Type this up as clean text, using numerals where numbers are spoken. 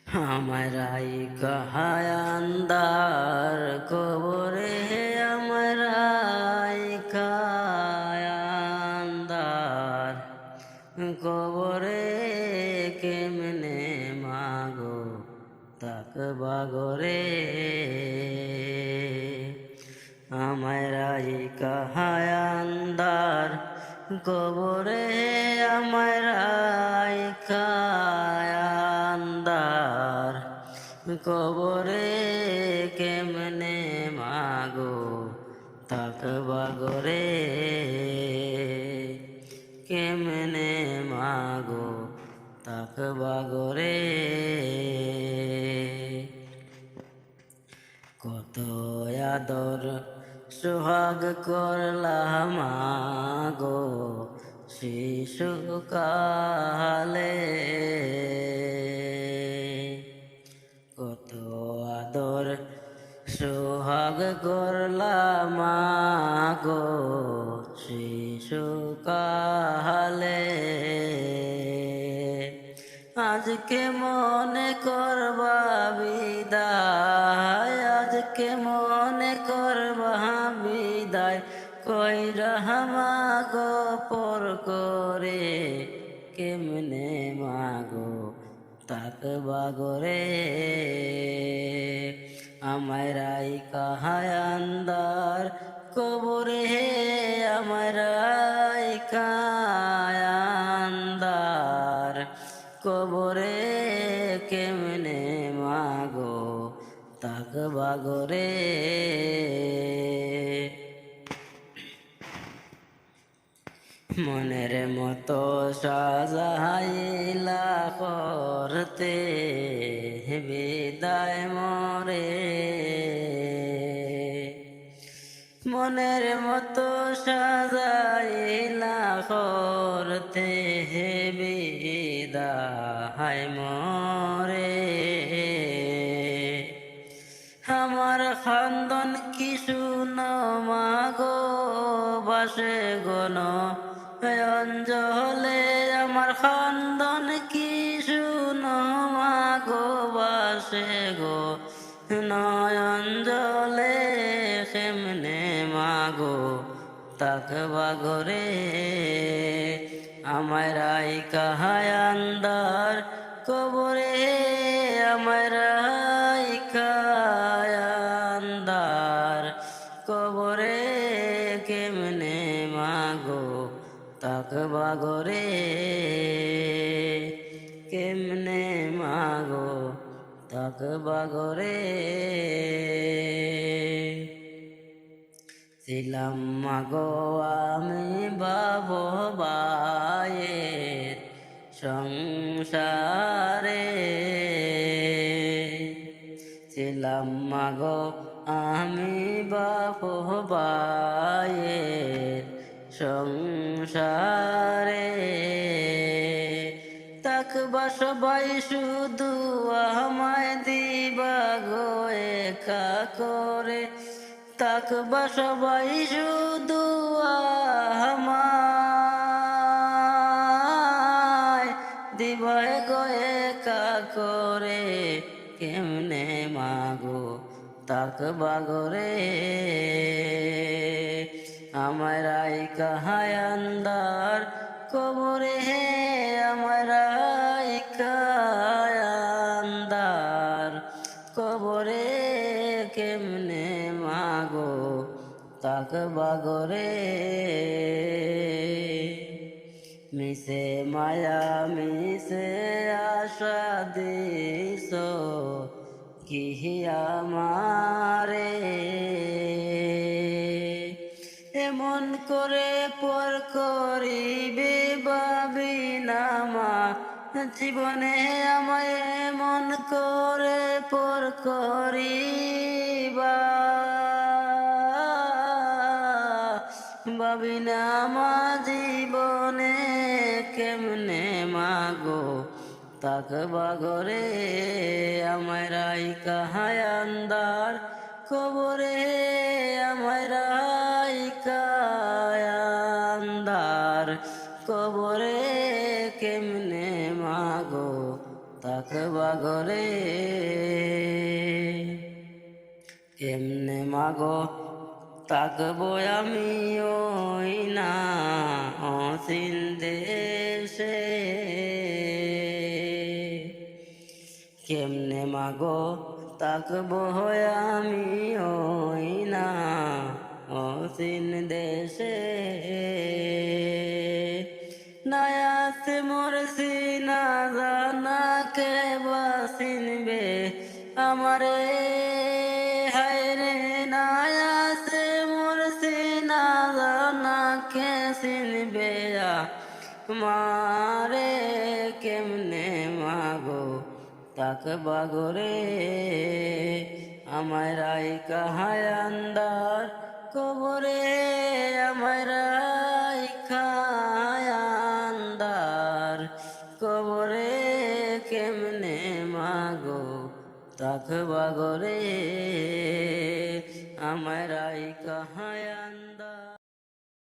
আমারাই কাহায়ান্দার কবরে আমারাই কায়ান্দার কবরে কেমনে মাগো তাকবা গরে আমারাই কাহায়ান্দার কবরে আমারাই কায়ান্দার কবরে কেমনে মাগো তাকবা গরে কেমনে মাগো তাকবা গরে কত আদর সোহাগ করলাম মাগো শিশুকালে কত আদর সোহাগ করলাম মাগো শিশুকালে আজকে মনে করবা বিদায় আজকে মনে করবা বিদায় কইরা মাগো পর করে কেমনে মাগো তাকবা গরে আমারাই কাহায়ান্দার কবরে আমারাই কায়ান্দার কবরে কেমনে মাগো তাকবা গরে মনের মতো সাজাইলা করতে বিদায় মরে মনের মতো সাজাইলা করতে বিদায় মরে আমার খান্দন কি শুনো মাগো বাসে গণ অঞ্জলে আমার খান্দন কি শুনো মাগো বাসে গো নয়ঞ্জলে কেমনে মাগো তাকবা গরে আমারাই কাহায়ান্দার কবরে আমারাই কায়ান্দার কবরে কেমনে মাগো তাকবা গরে কেমনে মাগো তাকবা গরে ছিলাম মাগো আমি বাবু বায়ের সংসারে ছিলাম মাগো আমি বাবু বায়ের সংসারে তাকবা সবাই শুধু আমায় দিবা গো একা করে তাকবা সবাই শুধু আমায় দিবা গো একা করে কেমনে মাগো তাকবা গরে আমারাই কাহায়ান্দার কবরে আমারাই কায়ান্দার কবরে কেমনে মাগো তাকবা গরে মিশে মায়া মিশে আশা দিস কি আমারে এমন করে পর করিবে ভাবি নামা জীবনে আমায় এমন করে পর করিবা ভাবি নামা জীবনে কেমনে মাগো তাকবা গরে আমারাই কাহায়ান্দার কবরে আমারাই কায়ান্দার কবরে কেমনে মাগো থাকবা ঘরে কেমনে মাগো থাকবো আমি ওই না অসীন দেশে কেমনে মাগো থাকবো আমি ওই না অসীন দেশে নায়াস মরসি না জানা কে বাসিনবে আমারে হায়রে নায়াস মরসি না জানা কে সিনবে মারে কেমনে মাগো থাকবা ঘরে আমায় রাইকা হায়ান্দার কবরে আমায় রাইকা হায়ান্দার কবরে কেমনে মাগো থাকবা ঘরে আমায় রাইকা হায়ান্দার।